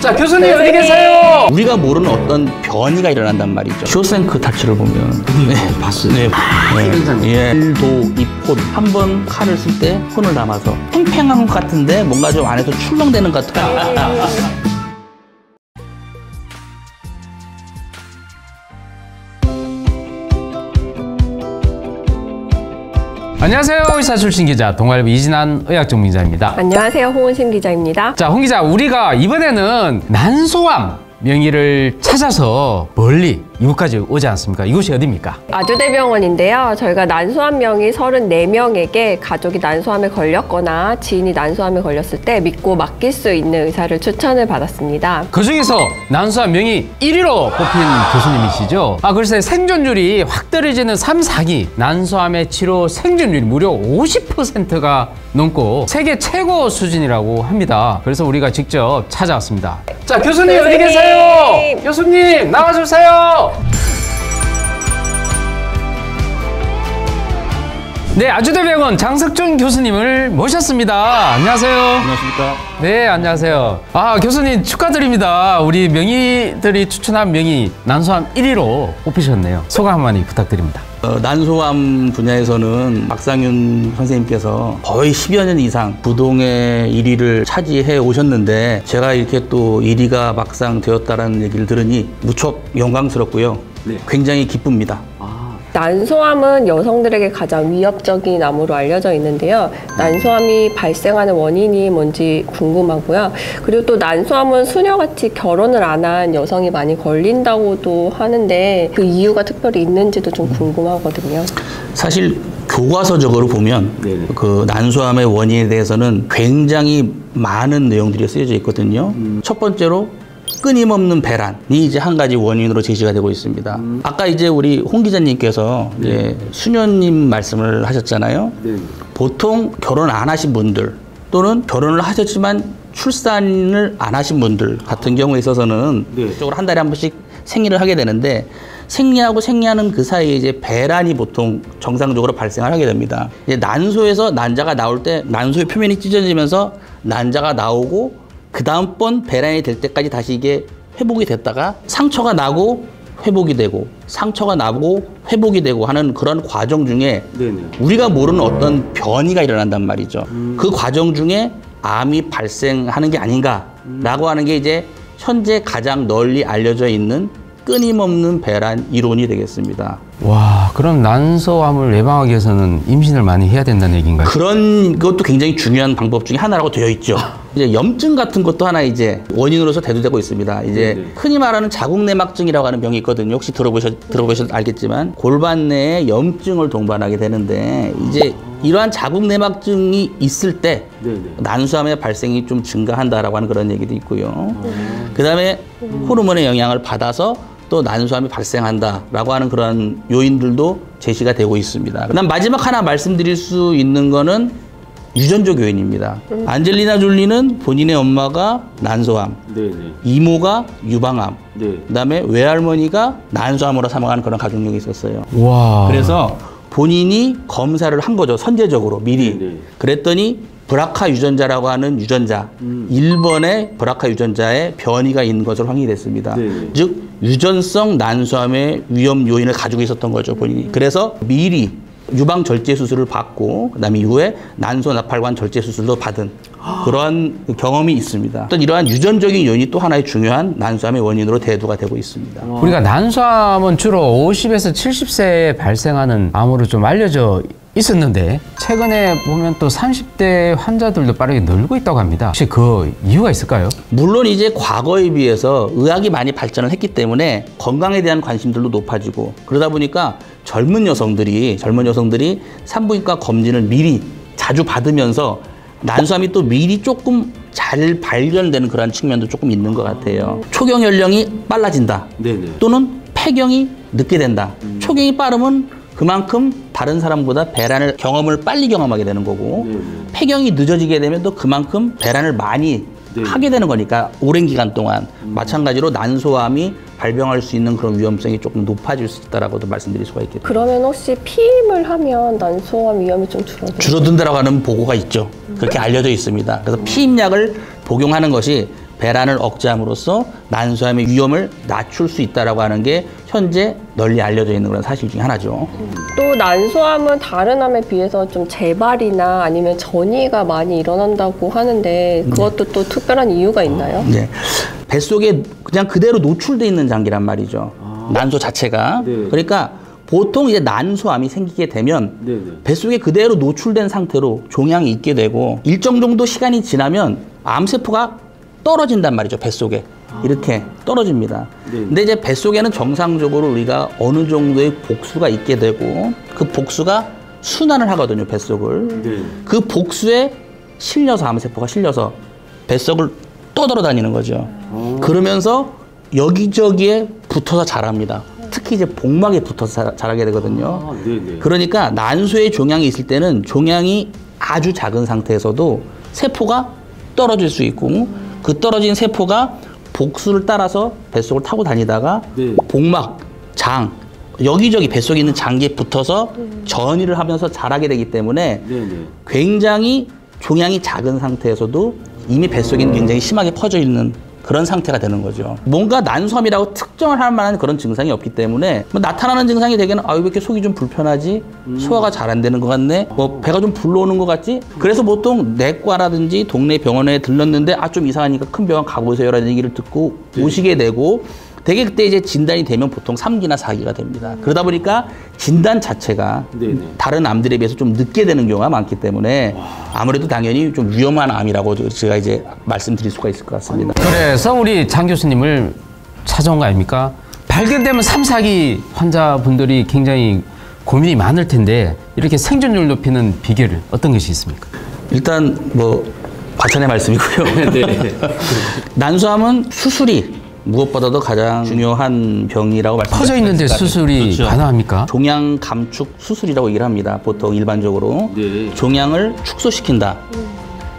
자, 교수님 어디 계세요? 우리가 모르는 어떤 변이가 일어난단 말이죠. 쇼생크 타치를 보면 봤어요. 네. 예. 도, 이 폰. 한 번 칼을 쓸 때 폰을 담아서 팽팽한 것 같은데 뭔가 좀 안에서 출렁대는 것 같아요. 안녕하세요. 의사 출신 기자 동아일보 이진한 의학전문 기자입니다. 안녕하세요. 홍은심 기자입니다. 자, 홍 기자, 우리가 이번에는 난소암 명의를 찾아서 멀리 이곳까지 오지 않습니까? 이곳이 어디입니까? 아주대병원인데요. 저희가 난소암 명의 34명에게 가족이 난소암에 걸렸거나 지인이 난소암에 걸렸을 때 믿고 맡길 수 있는 의사를 추천을 받았습니다. 그중에서 난소암 명의 1위로 뽑힌 교수님이시죠? 글쎄 생존율이 확 떨어지는 3, 4기 난소암의 치료 생존율이 무려 50%가 넘고 세계 최고 수준이라고 합니다. 그래서 우리가 직접 찾아왔습니다. 자, 교수님 어디 계세요? 교수님 나와주세요. 네, 아주대병원 장석준 교수님을 모셨습니다. 안녕하세요. 안녕하십니까. 네, 안녕하세요. 교수님 축하드립니다. 우리 명의들이 추천한 명의 난소암 1위로 뽑히셨네요. 소감 한마디 부탁드립니다. 난소암 분야에서는 박상윤 선생님께서 거의 10여 년 이상 부동의 1위를 차지해 오셨는데 제가 이렇게 또 1위가 막상 되었다는 얘기를 들으니 무척 영광스럽고요. 네. 굉장히 기쁩니다. 난소암은 여성들에게 가장 위협적인 암으로 알려져 있는데요. 난소암이 발생하는 원인이 뭔지 궁금하고요. 그리고 또 난소암은 수녀같이 결혼을 안 한 여성이 많이 걸린다고도 하는데 그 이유가 특별히 있는지도 좀 궁금하거든요. 사실 교과서적으로 보면 그 난소암의 원인에 대해서는 굉장히 많은 내용들이 쓰여져 있거든요. 첫 번째로 끊임없는 배란이 이제 한 가지 원인으로 제시가 되고 있습니다. 아까 이제 우리 홍 기자님께서 이제 수녀님 말씀을 하셨잖아요. 보통 결혼 안 하신 분들 또는 결혼을 하셨지만 출산을 안 하신 분들 같은 경우에 있어서는 적으로 한 달에 한 번씩 생리를 하게 되는데 생리하고 생리하는 그 사이에 이제 배란이 보통 정상적으로 발생을 하게 됩니다. 이제 난소에서 난자가 나올 때 난소의 표면이 찢어지면서 난자가 나오고 그 다음번 배란이 될 때까지 다시 이게 회복이 됐다가 상처가 나고 회복이 되고 상처가 나고 회복이 되고 하는 그런 과정 중에 우리가 모르는 어떤 변이가 일어난단 말이죠. 그 과정 중에 암이 발생하는 게 아닌가라고 하는 게 이제 현재 가장 널리 알려져 있는 끊임없는 배란 이론이 되겠습니다. 와, 그럼 난소암을 예방하기 위해서는 임신을 많이 해야 된다는 얘기인가요? 그런 것도 굉장히 중요한 방법 중에 하나라고 되어 있죠. 이제 염증 같은 것도 하나 이제 원인으로서 대두되고 있습니다. 이제 흔히 말하는 자궁내막증이라고 하는 병이 있거든요. 혹시 들어보셔도 알겠지만 골반 내에 염증을 동반하게 되는데 이제 이러한 자궁내막증이 있을 때 난소암의 발생이 좀 증가한다라고 하는 그런 얘기도 있고요. 그다음에 호르몬의 영향을 받아서 또 난소암이 발생한다라고 하는 그런 요인들도 제시가 되고 있습니다. 그다음 마지막 하나 말씀드릴 수 있는 거는 유전적 요인입니다. 안젤리나 졸리는 본인의 엄마가 난소암, 이모가 유방암, 그다음에 외할머니가 난소암으로 사망하는 그런 가족력이 있었어요. 와. 그래서 본인이 검사를 한 거죠. 선제적으로 미리. 그랬더니 브라카 유전자라고 하는 유전자, 1번의 브라카 유전자에 변이가 있는 것으로 확인이 됐습니다. 즉 유전성 난소암의 위험 요인을 가지고 있었던 거죠, 본인이. 그래서 미리 유방 절제 수술을 받고 그다음에 이후에 난소 나팔관 절제 수술도 받은 그러한 경험이 있습니다. 또 이러한 유전적인 요인이 또 하나의 중요한 난소암의 원인으로 대두가 되고 있습니다. 우리가 난소암은 주로 50에서 70세에 발생하는 암으로 좀 알려져 있었는데 최근에 보면 또 30대 환자들도 빠르게 늘고 있다고 합니다. 혹시 그 이유가 있을까요? 물론 이제 과거에 비해서 의학이 많이 발전을 했기 때문에 건강에 대한 관심들도 높아지고 그러다 보니까 젊은 여성들이 산부인과 검진을 미리 자주 받으면서 난소암이 또 미리 조금 잘 발견되는 그런 측면도 조금 있는 것 같아요. 초경 연령이 빨라진다. 또는 폐경이 늦게 된다. 초경이 빠르면 그만큼 다른 사람보다 배란을 경험을 빨리 경험하게 되는 거고 폐경이 늦어지게 되면 또 그만큼 배란을 많이 하게 되는 거니까 오랜 기간 동안 마찬가지로 난소암이 발병할 수 있는 그런 위험성이 조금 높아질 수 있다라고도 말씀드릴 수가 있겠죠. 그러면 혹시 피임을 하면 난소암 위험이 좀 줄어든다라고 하는 보고가 있죠. 그렇게 알려져 있습니다. 그래서 피임약을 복용하는 것이 배란을 억제함으로써 난소암의 위험을 낮출 수 있다라고 하는 게 현재 널리 알려져 있는 그런 사실 중에 하나죠. 또 난소암은 다른 암에 비해서 좀 재발이나 아니면 전이가 많이 일어난다고 하는데 그것도 또 특별한 이유가 있나요? 네. 뱃속에 그냥 그대로 노출돼 있는 장기란 말이죠. 난소 자체가. 네. 그러니까 보통 이제 난소암이 생기게 되면 네네. 뱃속에 그대로 노출된 상태로 종양이 있게 되고 일정 정도 시간이 지나면 암세포가 떨어진단 말이죠. 뱃속에. 이렇게 떨어집니다. 네. 근데 이제 뱃속에는 정상적으로 우리가 어느 정도의 복수가 있게 되고 그 복수가 순환을 하거든요. 뱃속을. 네. 그 복수에 실려서 암세포가 실려서 뱃속을 떠돌아다니는 거죠. 그러면서 여기저기에 붙어서 자랍니다. 특히 이제 복막에 붙어서 자라게 되거든요. 아, 네네. 그러니까 난소에 종양이 있을 때는 종양이 아주 작은 상태에서도 세포가 떨어질 수 있고 그 떨어진 세포가 복수를 따라서 뱃속을 타고 다니다가 네. 복막, 장, 여기저기 뱃속에 있는 장기에 붙어서 전이를 하면서 자라게 되기 때문에 네네. 굉장히 종양이 작은 상태에서도 이미 뱃속에는 굉장히 심하게 퍼져 있는 그런 상태가 되는 거죠. 뭔가 난소암이라고 특정을 할 만한 그런 증상이 없기 때문에 뭐 나타나는 증상이 되게는 왜 이렇게 속이 좀 불편하지? 소화가 잘 안 되는 것 같네? 뭐 배가 좀 불러오는 것 같지? 그래서 보통 내과라든지 동네 병원에 들렀는데 좀 이상하니까 큰 병원 가보세요라는 얘기를 듣고 오시게 되고 되게 그때 이제 진단이 되면 보통 3기나 4기가 됩니다. 그러다 보니까 진단 자체가 네네. 다른 암들에 비해서 좀 늦게 되는 경우가 많기 때문에 아무래도 당연히 좀 위험한 암이라고 제가 이제 말씀드릴 수가 있을 것 같습니다. 그래서 우리 장 교수님을 찾아온 거 아닙니까? 발견되면 3, 4기 환자분들이 굉장히 고민이 많을 텐데 이렇게 생존율 높이는 비결 어떤 것이 있습니까? 일단 뭐 과찬의 말씀이고요. 네. 난소암은 수술이 무엇보다도 가장 중요한 병이라고 말씀드릴 퍼져 수 있는데 있을 것 같아요. 수술이 그렇죠. 가능합니까? 종양 감축 수술이라고 얘기를 합니다. 보통 일반적으로 네. 종양을 축소시킨다,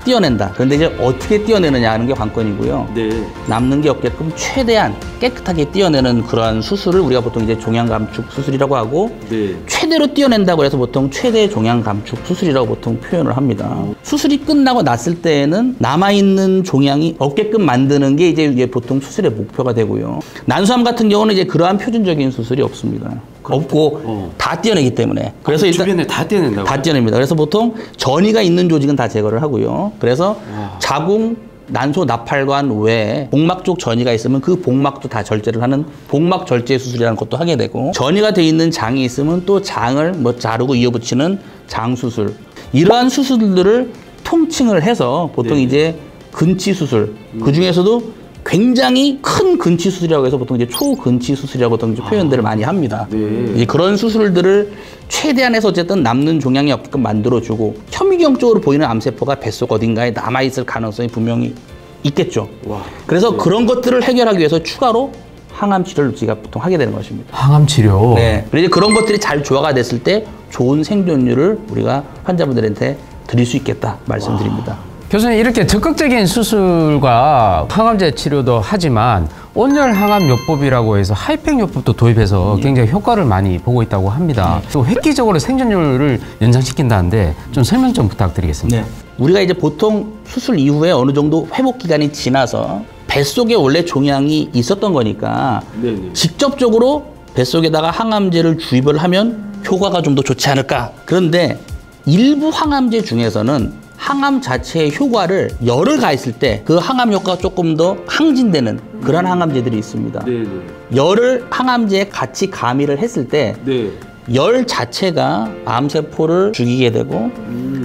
띄어낸다. 그런데 이제 어떻게 띄어내느냐 하는 게 관건이고요. 네. 남는 게 없게끔 최대한 깨끗하게 띄어내는 그러한 수술을 우리가 보통 이제 종양 감축 수술이라고 하고 네. 최대로 띄어낸다고 해서 보통 최대 종양 감축 수술이라고 보통 표현을 합니다. 수술이 끝나고 났을 때에는 남아있는 종양이 없게끔 만드는 게 이제 보통 수술의 목표가 되고요. 난소암 같은 경우는 이제 그러한 표준적인 수술이 없습니다. 없고 다 띄어내기 때문에. 그래서 일단 주변에 다 떼낸다고. 다 띄어냅니다. 그래서 보통 전이가 있는 조직은 다 제거를 하고요. 그래서 자궁, 난소, 나팔관 외에 복막 쪽 전이가 있으면 그 복막도 다 절제를 하는 복막 절제 수술이라는 것도 하게 되고 전이가 돼 있는 장이 있으면 또 장을 뭐 자르고 이어붙이는 장 수술 이러한 수술들을 통칭을 해서 보통 네. 이제 근치 수술 그 중에서도 굉장히 큰 근치 수술이라고 해서 보통 이제 초근치 수술이라고 보통 이제 표현들을 많이 합니다. 네. 이제 그런 수술들을 최대한 해서 어쨌든 남는 종양이 없게끔 만들어주고 현미경적으로 보이는 암세포가 뱃속 어딘가에 남아있을 가능성이 분명히 있겠죠. 와. 그래서 그런 것들을 해결하기 위해서 추가로 항암 치료를 우리가 보통 하게 되는 것입니다. 항암 치료. 네. 그래서 이제 그런 것들이 잘 조화가 됐을 때 좋은 생존율을 우리가 환자분들한테 드릴 수 있겠다 말씀드립니다. 교수님 이렇게 적극적인 수술과 항암제 치료도 하지만 온열 항암 요법이라고 해서 하이팩 요법도 도입해서 굉장히 효과를 많이 보고 있다고 합니다. 또 획기적으로 생존율을 연장시킨다는데 좀 설명 좀 부탁드리겠습니다. 네. 우리가 이제 보통 수술 이후에 어느 정도 회복 기간이 지나서 뱃속에 원래 종양이 있었던 거니까 네네. 직접적으로 뱃속에다가 항암제를 주입을 하면 효과가 좀 더 좋지 않을까. 그런데 일부 항암제 중에서는 항암 자체의 효과를 열을 가했을 때 그 항암 효과가 조금 더 항진되는 그런 항암제들이 있습니다. 네네. 열을 항암제에 같이 가미를 했을 때 네. 열 자체가 암세포를 죽이게 되고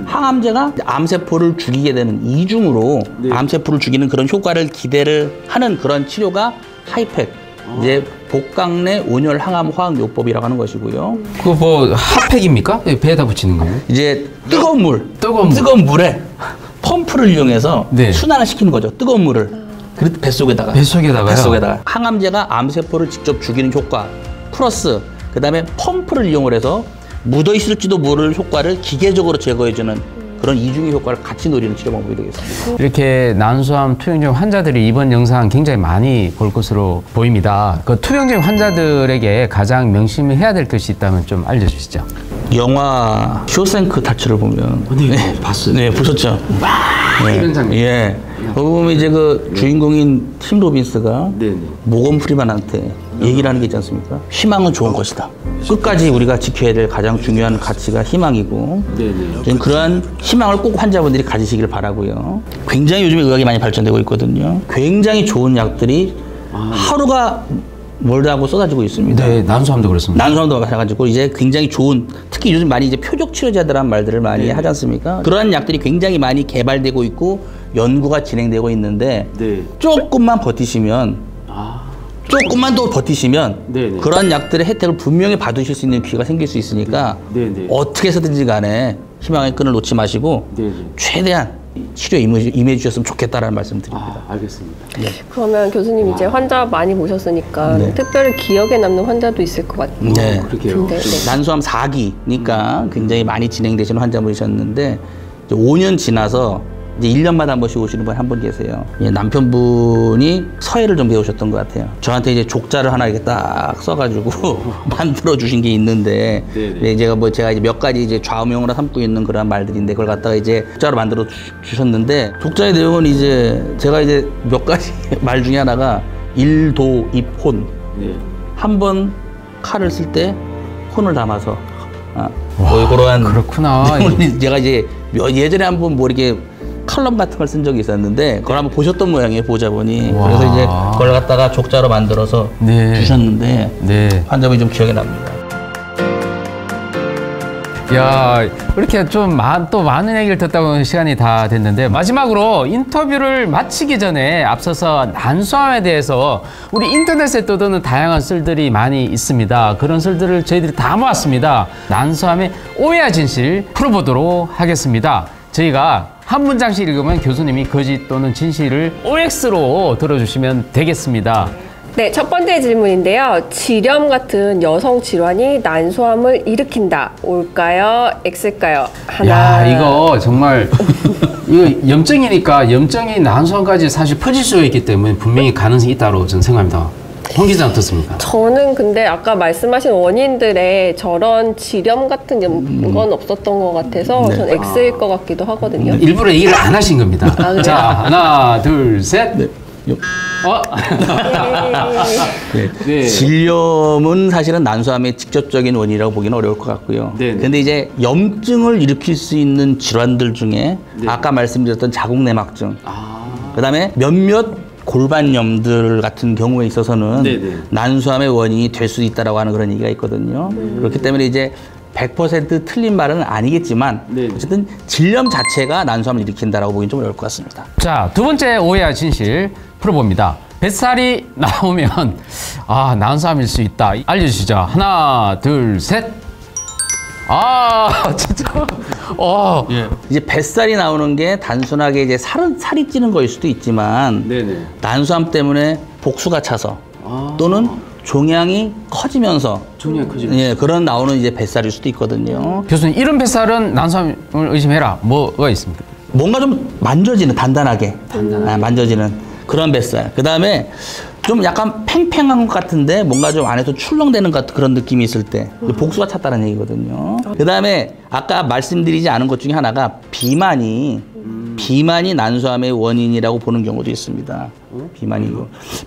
항암제가 암세포를 죽이게 되는 이중으로 네. 암세포를 죽이는 그런 효과를 기대를 하는 그런 치료가 하이팩 이제 복강내 온열 항암 화학 요법이라고 하는 것이고요. 그거 뭐 핫팩입니까? 배에다 붙이는 거예요? 이제 뜨거운 뜨거운 물. 뜨거운 물에 펌프를 이용해서 네. 순환을 시키는 거죠. 뜨거운 물을. 그리고 뱃속에다가. 뱃속에다가요? 뱃속에다가. 항암제가 암세포를 직접 죽이는 효과 플러스 그다음에 펌프를 이용을 해서 묻어 있을지도 모를 효과를 기계적으로 제거해주는 그런 이중의 효과를 같이 노리는 치료 방법이 되겠습니다. 이렇게 난소암 투병증 환자들이 이번 영상 굉장히 많이 볼 것으로 보입니다. 그 투병증 환자들에게 가장 명심해야 될 것이 있다면 좀 알려주시죠. 영화 쇼생크 탈출을 보면 네, 봤어요. 네, 보셨죠? 이런 장면. 예. 거기 보면 이제 그 주인공인 팀 로빈스가 네네. 모건 프리만한테 얘기를 하는 게 있지 않습니까? 희망은 좋은 것이다. 끝까지 우리가 지켜야 될 가장 중요한 가치가 희망이고 네네. 저는 그러한 희망을 꼭 환자분들이 가지시길 바라고요. 굉장히 요즘에 의학이 많이 발전되고 있거든요. 굉장히 좋은 약들이 하루가 멀다 하고 쏟아지고 있습니다. 네, 난소암도 그렇습니다. 난소암도 마찬가지고 이제 굉장히 좋은, 특히 요즘 많이 이제 표적 치료제들한 말들을 많이 하지 않습니까? 그러한 약들이 굉장히 많이 개발되고 있고 연구가 진행되고 있는데 네. 조금만 버티시면 조금만 더 버티시면 네네. 그러한 약들의 혜택을 분명히 받으실 수 있는 기회가 생길 수 있으니까 네네. 어떻게 해서든지 간에 희망의 끈을 놓지 마시고 네네. 최대한 치료에 임해 주셨으면 좋겠다라는 말씀 드립니다. 알겠습니다. 그러면 교수님 이제 환자 많이 보셨으니까 네. 특별히 기억에 남는 환자도 있을 것 같아요. 네. 그렇게요. 네, 네. 난소암 4기니까 굉장히 많이 진행되시는 환자분이셨는데 이제 5년 지나서 이제 1년마다 한 번씩 오시는 분 한 분 계세요. 예, 남편분이 서예를 좀 배우셨던 것 같아요. 저한테 이제 족자를 하나 이렇게 딱 써가지고 만들어 주신 게 있는데 네, 제가 이제 몇 가지 이제 좌우명으로 삼고 있는 그런 말들인데 그걸 갖다가 이제 족자로 만들어 주셨는데 족자의 내용은 이제 제가 이제 몇 가지 말 중에 하나가 일도 입혼. 네. 한 번 칼을 쓸 때 혼을 담아서 그러한 그렇구나. 제가 이제 예전에 한번 뭐 이렇게 칼럼 같은 걸 쓴 적이 있었는데 그걸 한번 보셨던 모양이에요, 보자분이. 와. 그래서 이제 그걸 갖다가 족자로 만들어서 네. 주셨는데 네. 환자분이 좀 기억에 납니다. 야, 이렇게 좀 또 많은 얘기를 듣다 보면 시간이 다 됐는데 마지막으로 인터뷰를 마치기 전에 앞서서 난소암에 대해서 우리 인터넷에 떠도는 다양한 썰들이 많이 있습니다. 그런 썰들을 저희들이 다 모았습니다. 난소암의 오해와 진실 풀어보도록 하겠습니다. 저희가 한 문장씩 읽으면 교수님이 거짓 또는 진실을 OX로 들어주시면 되겠습니다. 네, 첫 번째 질문인데요. 지렴 같은 여성 질환이 난소암을 일으킨다. O일까요? X일까요? 야, 이거 정말 이거 염증이니까 염증이 난소암까지 사실 퍼질 수 있기 때문에 분명히 가능성이 있다고 저는 생각합니다. 홍 기자 어떻습니까? 저는 근데 아까 말씀하신 원인들에 저런 지렴 같은 건 없었던 것 같아서 네. 전 X일 것 같기도 하거든요. 일부러 얘기를 안 하신 겁니다. 그래요? 자, 하나, 둘, 셋. 네. 네. 네. 질염은 사실은 난소암의 직접적인 원인이라고 보기는 어려울 것 같고요. 네. 근데 이제 염증을 일으킬 수 있는 질환들 중에 네. 아까 말씀드렸던 자궁내막증, 그다음에 몇몇 골반염들 같은 경우에 있어서는 네네. 난소암의 원인이 될 수 있다라고 하는 그런 얘기가 있거든요. 그렇기 때문에 이제 100% 틀린 말은 아니겠지만 네네. 어쨌든 질염 자체가 난소암을 일으킨다라고 보기는 좀 어려울 것 같습니다. 자, 두 번째 오해와 진실 풀어봅니다. 뱃살이 나오면 난소암일 수 있다. 알려주시죠. 하나, 둘, 셋. 진짜. 예. 이제 뱃살이 나오는 게 단순하게 이제 살이 찌는 거일 수도 있지만 네네. 난소암 때문에 복수가 차서 또는 종양이 커지면서 종양이 커지면서. 예, 그런 나오는 이제 뱃살일 수도 있거든요. 교수님, 이런 뱃살은 난소암을 의심해라. 뭐가 있습니까? 뭔가 좀 만져지는 단단하게 만져지는 그런 뱃살. 그다음에 좀 약간 팽팽한 것 같은데 뭔가 좀 안에서 출렁대는 것 같은 그런 느낌이 있을 때 복수가 찼다는 얘기거든요. 그다음에 아까 말씀드리지 않은 것 중에 하나가 비만이 난소암의 원인이라고 보는 경우도 있습니다.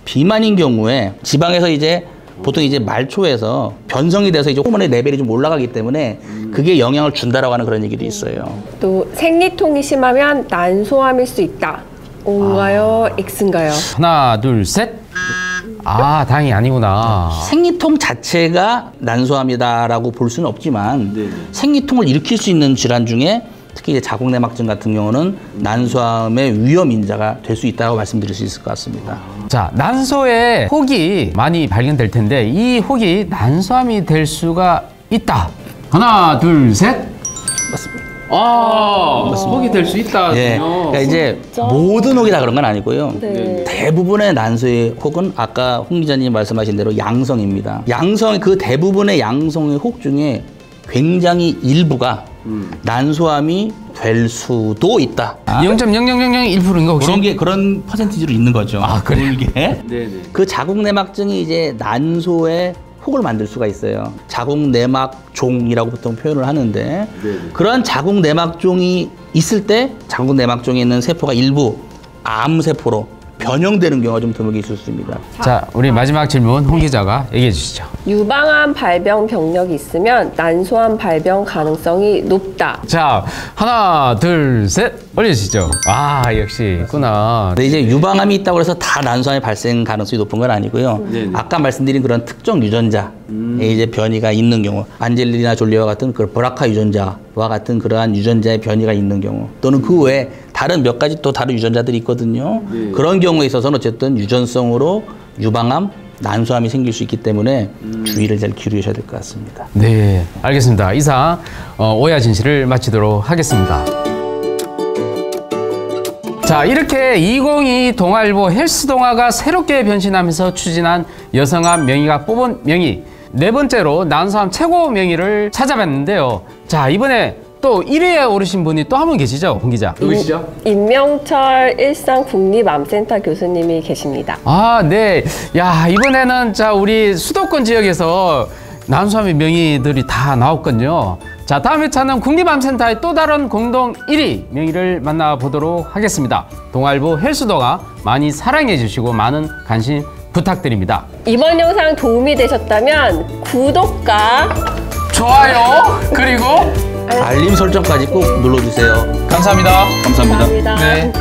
비만인 경우에 지방에서 이제 보통 이제 말초에서 변성이 돼서 이제 호르몬의 레벨이 좀 올라가기 때문에 그게 영향을 준다라고 하는 그런 얘기도 있어요. 또 생리통이 심하면 난소암일 수 있다. O인가요? X인가요? 하나, 둘, 셋. 다행히 아니구나. 생리통 자체가 난소암이다라고 볼 수는 없지만 생리통을 일으킬 수 있는 질환 중에 특히 이제 자궁내막증 같은 경우는 난소암의 위험 인자가 될 수 있다고 말씀드릴 수 있을 것 같습니다. 자, 난소에 혹이 많이 발견될 텐데 이 혹이 난소암이 될 수가 있다. 하나, 둘, 셋. 맞습니다. 혹이 될 수 있다. 예, 그러니까 이제 모든 혹이 다 그런 건 아니고요. 네. 대부분의 난소의 혹은 아까 홍 기자님 말씀하신 대로 양성입니다. 그 대부분의 양성의 혹 중에 굉장히 일부가 난소암이 될 수도 있다. 0.00001%인가 혹시? 그런 퍼센티지로 있는 거죠. 그래요? 그게 그 자궁내막증이 이제 난소의 세포를 만들 수가 있어요. 자궁내막종이라고 보통 표현을 하는데 그런 자궁내막종이 있을 때 자궁내막종에 있는 세포가 일부 암세포로 변형되는 경우가 좀 드물게 있을 수 있습니다. 자, 우리 마지막 질문 홍 기자가 얘기해 주시죠. 유방암 발병 병력이 있으면 난소암 발병 가능성이 높다. 자, 하나, 둘, 셋 올려주시죠. 아, 역시 있구나. 근데 이제 유방암이 있다고 해서 다 난소암의 발생 가능성이 높은 건 아니고요. 아까 말씀드린 그런 특정 유전자에 이제 변이가 있는 경우, 안젤리나 졸리와 같은 그 브라카 유전자와 같은 그러한 유전자의 변이가 있는 경우, 또는 그 외에 다른 몇 가지 또 다른 유전자들이 있거든요. 그런 경우에 있어서는 어쨌든 유전성으로 유방암, 난소암이 생길 수 있기 때문에 주의를 잘 기울이셔야 될 것 같습니다. 네, 알겠습니다. 이상 오야 진실을 마치도록 하겠습니다. 자, 이렇게 2022 동아일보 헬스동아가 새롭게 변신하면서 추진한 여성암 명의가 뽑은 명의, 네 번째로 난소암 최고 명의를 찾아봤는데요. 자, 이번에 또 1위에 오르신 분이 또 한 분 계시죠, 홍 기자? 누구시죠? 임명철 일산국립암센터 교수님이 계십니다. 아, 네. 야, 이번에는 자, 우리 수도권 지역에서 난소암의 명의들이 다 나왔거든요. 자, 다음 회차는 국립암센터의 또 다른 공동 1위 명의를 만나보도록 하겠습니다. 동아일보 헬스동아 많이 사랑해 주시고 많은 관심 부탁드립니다. 이번 영상 도움이 되셨다면 구독과 좋아요, 그리고 알림 설정까지 꼭 눌러주세요. 감사합니다. 감사합니다. 감사합니다. 네.